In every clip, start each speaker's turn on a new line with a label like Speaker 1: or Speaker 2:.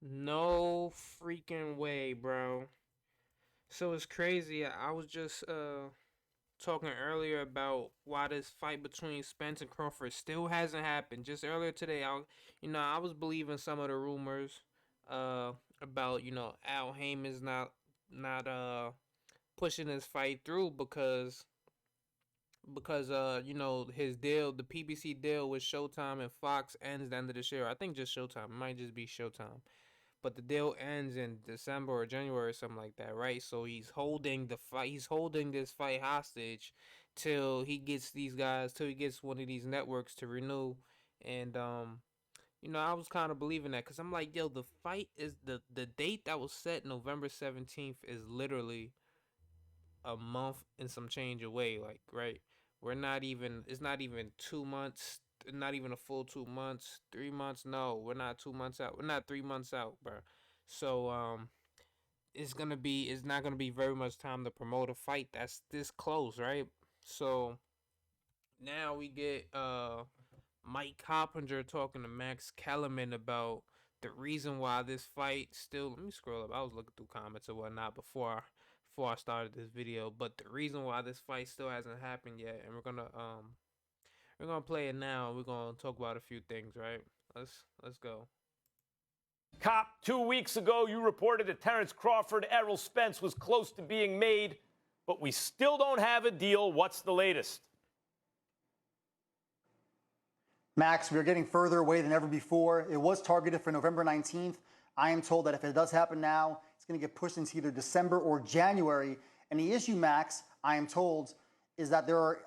Speaker 1: No freaking way, bro. So it's crazy. I was just talking earlier about why this fight between Spence and Crawford still hasn't happened. Just earlier today, I was believing some of the rumors uh about, Al Heyman's not pushing this fight through because his deal, the PBC deal with Showtime and Fox ends the end of this year. I think just Showtime. It might just be Showtime, but the deal ends in December or January or something like that, right? So he's holding the fight. He's holding this fight hostage till he gets one of these networks to renew. And I was kind of believing that because I'm like, yo, the fight is the date that was set November 17th is literally a month and some change away. Like, right? We're not even. It's not even 2 months. Not even a full 2 months. 3 months. No, we're not 2 months out. We're not 3 months out, bro. So it's not gonna be very much time to promote a fight that's this close, right? So now we get Mike Coppinger talking to Max Kellerman about the reason why this fight still. Let me scroll up. I was looking through comments or whatnot before I started this video, but the reason why this fight still hasn't happened yet, and we're gonna play it now. We're gonna talk about a few things, right? Let's go.
Speaker 2: Cop, 2 weeks ago, you reported that Terrence Crawford, Errol Spence was close to being made, but we still don't have a deal. What's the latest?
Speaker 3: Max, we are getting further away than ever before. It was targeted for November 19th. I am told that if it does happen now, it's going to get pushed into either December or January. And the issue, Max, I am told, is that there are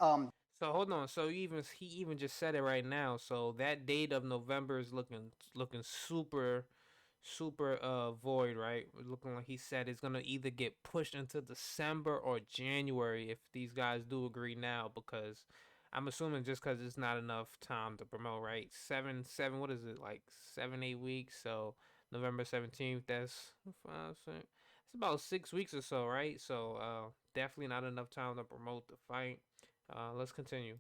Speaker 1: So hold on. So he even just said it right now. So that date of November is looking super void, right? Looking like he said it's gonna either get pushed into December or January if these guys do agree now, because I'm assuming just because it's not enough time to promote, right? Seven, what is it, like 7 8 weeks? So November 17th, that's 5 6. It's about 6 weeks or so, right? So definitely not enough time to promote the fight. Let's continue.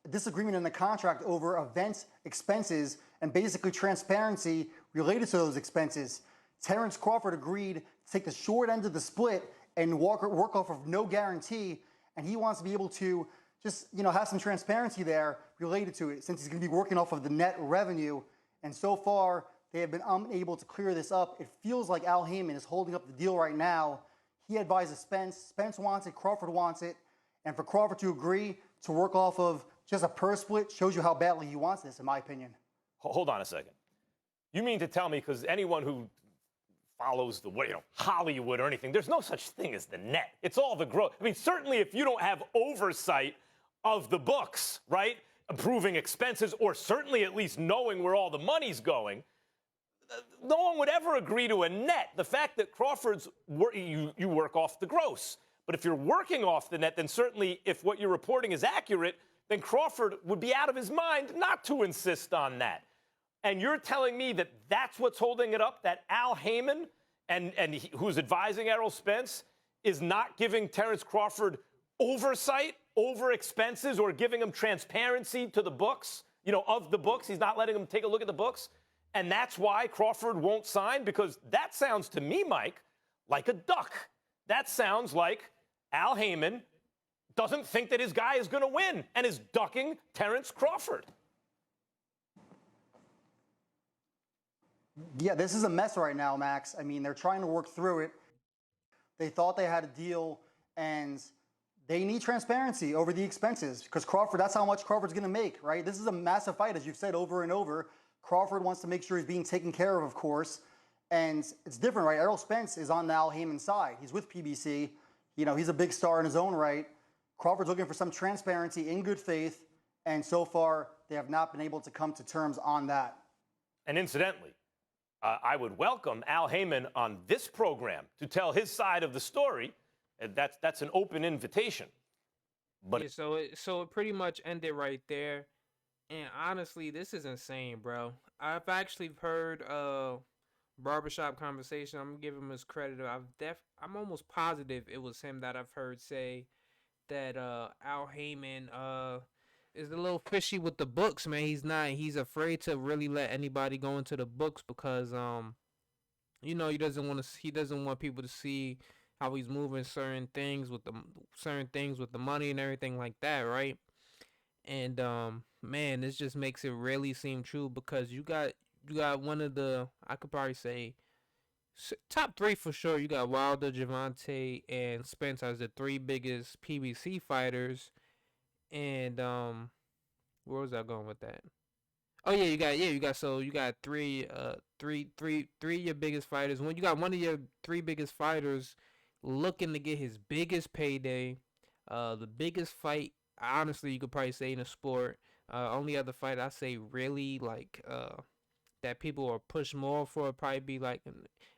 Speaker 3: disagreement in the contract over event expenses and basically transparency related to those expenses. Terrence Crawford agreed to take the short end of the split and work off of no guarantee, and he wants to be able to just have some transparency there related to it, since he's going to be working off of the net revenue. And so far, they have been unable to clear this up. It feels like Al Haymon is holding up the deal right now. He advises Spence. Spence wants it. Crawford wants it. And for Crawford to agree to work off of just a purse split shows you how badly he wants this, in my opinion.
Speaker 2: Hold on a second. You mean to tell me, because anyone who follows the way, Hollywood or anything, there's no such thing as the net. It's all the growth. I mean, certainly if you don't have oversight of the books, right, approving expenses, or certainly at least knowing where all the money's going, no one would ever agree to a net. The fact that Crawford's, you work off the gross. But if you're working off the net, then certainly if what you're reporting is accurate, then Crawford would be out of his mind not to insist on that. And you're telling me that that's what's holding it up, that Al Haymon, who's advising Errol Spence, is not giving Terrence Crawford oversight over expenses or giving him transparency to the books, of the books. He's not letting him take a look at the books. And that's why Crawford won't sign? Because that sounds to me, Mike, like a duck. That sounds like Al Haymon doesn't think that his guy is going to win and is ducking Terrence Crawford.
Speaker 3: Yeah, this is a mess right now, Max. I mean, they're trying to work through it. They thought they had a deal, and they need transparency over the expenses, because Crawford, that's how much Crawford's going to make, right? This is a massive fight, as you've said over and over. Crawford wants to make sure he's being taken care of course. And it's different, right? Errol Spence is on the Al Haymon side. He's with PBC. He's a big star in his own right. Crawford's looking for some transparency in good faith, and so far they have not been able to come to terms on that.
Speaker 2: And incidentally, I would welcome Al Haymon on this program to tell his side of the story. That's an open invitation. But
Speaker 1: Yeah, so it pretty much ended right there. And honestly, this is insane, bro. I've actually heard barbershop conversation. I'm gonna give him his credit. I'm almost positive it was him that I've heard say that Al Haymon is a little fishy with the books, man. He's afraid to really let anybody go into the books because he doesn't want people to see how he's moving certain things with the money and everything like that, right? And man, this just makes it really seem true because you got one of the, I could probably say, top three for sure. You got Wilder, Javante, and Spence as the three biggest PBC fighters. And where was I going with that? Oh yeah, you got three of your biggest fighters. When you got one of your three biggest fighters looking to get his biggest payday, the biggest fight, honestly, you could probably say in the sport. Only other fight I say really like that people are pushed more for would probably be like,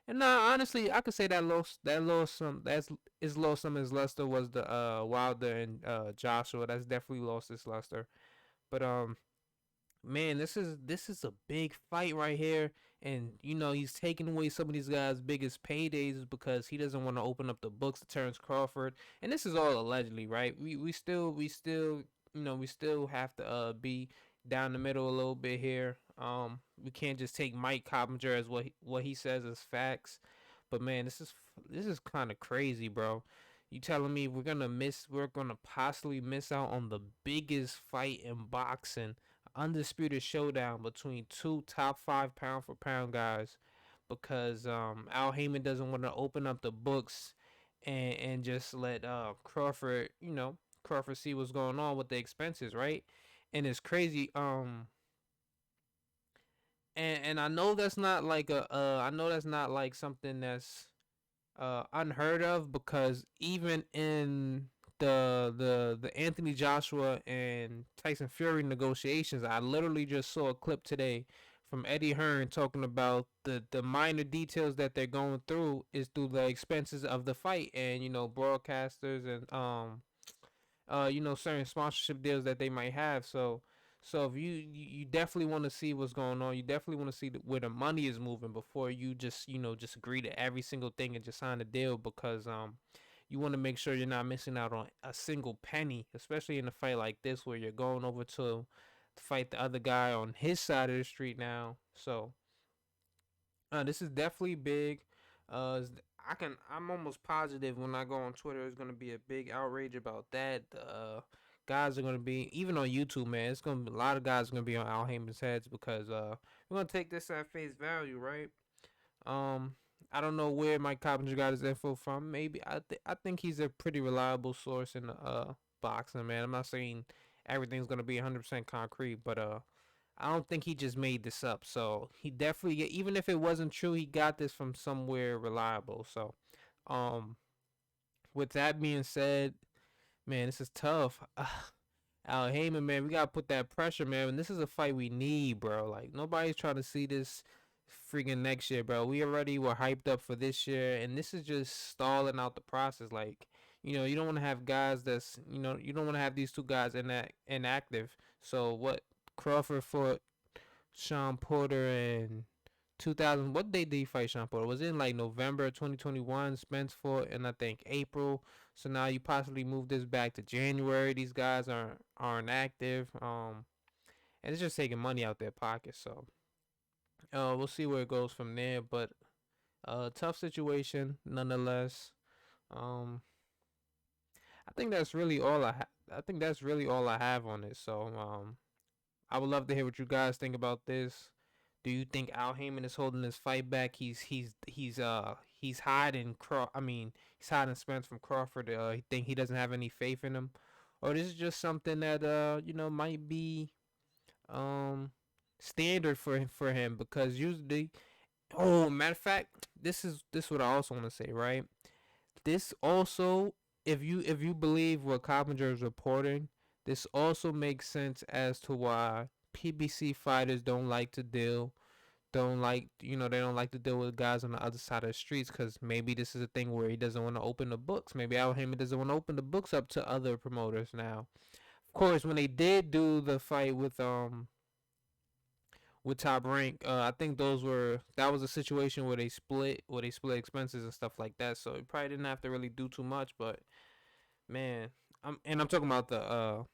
Speaker 1: and honestly, I could say that lost some that's is lost some his luster was the Wilder and Joshua. That's definitely lost his luster. But man, this is a big fight right here, and he's taking away some of these guys' biggest paydays because he doesn't want to open up the books to Terrence Crawford, and this is all allegedly, right? We still have to be down the middle a little bit here. We can't just take Mike Coppinger as what he says as facts, but man, this is kind of crazy, bro. You telling me we're gonna possibly miss out on the biggest fight in boxing, undisputed showdown between two top five pound for pound guys, because Al Heyman doesn't want to open up the books and just let Crawford see what's going on with the expenses, right? And it's crazy. And I know that's not like I know that's not like something that's unheard of, because even in the Anthony Joshua and Tyson Fury negotiations, I literally just saw a clip today from Eddie Hearn talking about the minor details that they're going through is through the expenses of the fight, and broadcasters and certain sponsorship deals that they might have. So if you definitely want to see what's going on, you definitely want to see where the money is moving before you just agree to every single thing and just sign a deal, because you want to make sure you're not missing out on a single penny, especially in a fight like this where you're going over to fight the other guy on his side of the street now. So this is definitely big. I'm almost positive when I go on Twitter, there's gonna be a big outrage about that. Guys are gonna be, even on YouTube, man. It's gonna be a lot of guys are gonna be on Al Heyman's heads, because we're gonna take this at face value, right? Um, I don't know where Mike Coppinger got his info from. Maybe I think he's a pretty reliable source in boxing, man. I'm not saying everything's gonna be 100% concrete, but I don't think he just made this up. So he definitely, even if it wasn't true, he got this from somewhere reliable. So, um, with that being said, man, this is tough. Al Heyman, man, we gotta put that pressure, man. And this is a fight we need, bro. Like, nobody's trying to see this freaking next year, bro. We already were hyped up for this year, and this is just stalling out the process. Like, you don't want to have guys you don't want to have these two guys inactive. So what? Crawford fought Sean Porter in 2000. What day did he fight Sean Porter? Was it in like November 2021? Spence fought in, I think, April. So now you possibly move this back to January. These guys aren't active. And it's just taking money out their pockets. So we'll see where it goes from there. But tough situation nonetheless. Um, I think that's really all I think that's really all I have on it. So I would love to hear what you guys think about this. Do you think Al Heyman is holding his fight back? He's hiding he's hiding Spence from Crawford. He think he doesn't have any faith in him, or this is just something that might be um standard for him, because usually, oh, matter of fact, this is what I also want to say, right? This also, if you believe what Coppinger is reporting, this also makes sense as to why PBC fighters they don't like to deal with guys on the other side of the streets, because maybe this is a thing where he doesn't want to open the books. Maybe Al Heyman doesn't want to open the books up to other promoters now. Of course, when they did do the fight with Top Rank, I think that was a situation where they split expenses and stuff like that. So he probably didn't have to really do too much, but man, I'm talking about the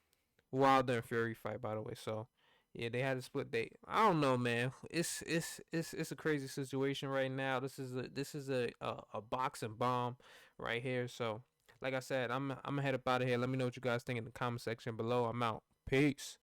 Speaker 1: Wilder and Fury fight, by the way. So Yeah, they had a split date. I don't know, man. It's a crazy situation right now. This is a boxing bomb right here. So, like I said, I'm gonna head up out of here. Let me know what you guys think in the comment section below. I'm out. Peace.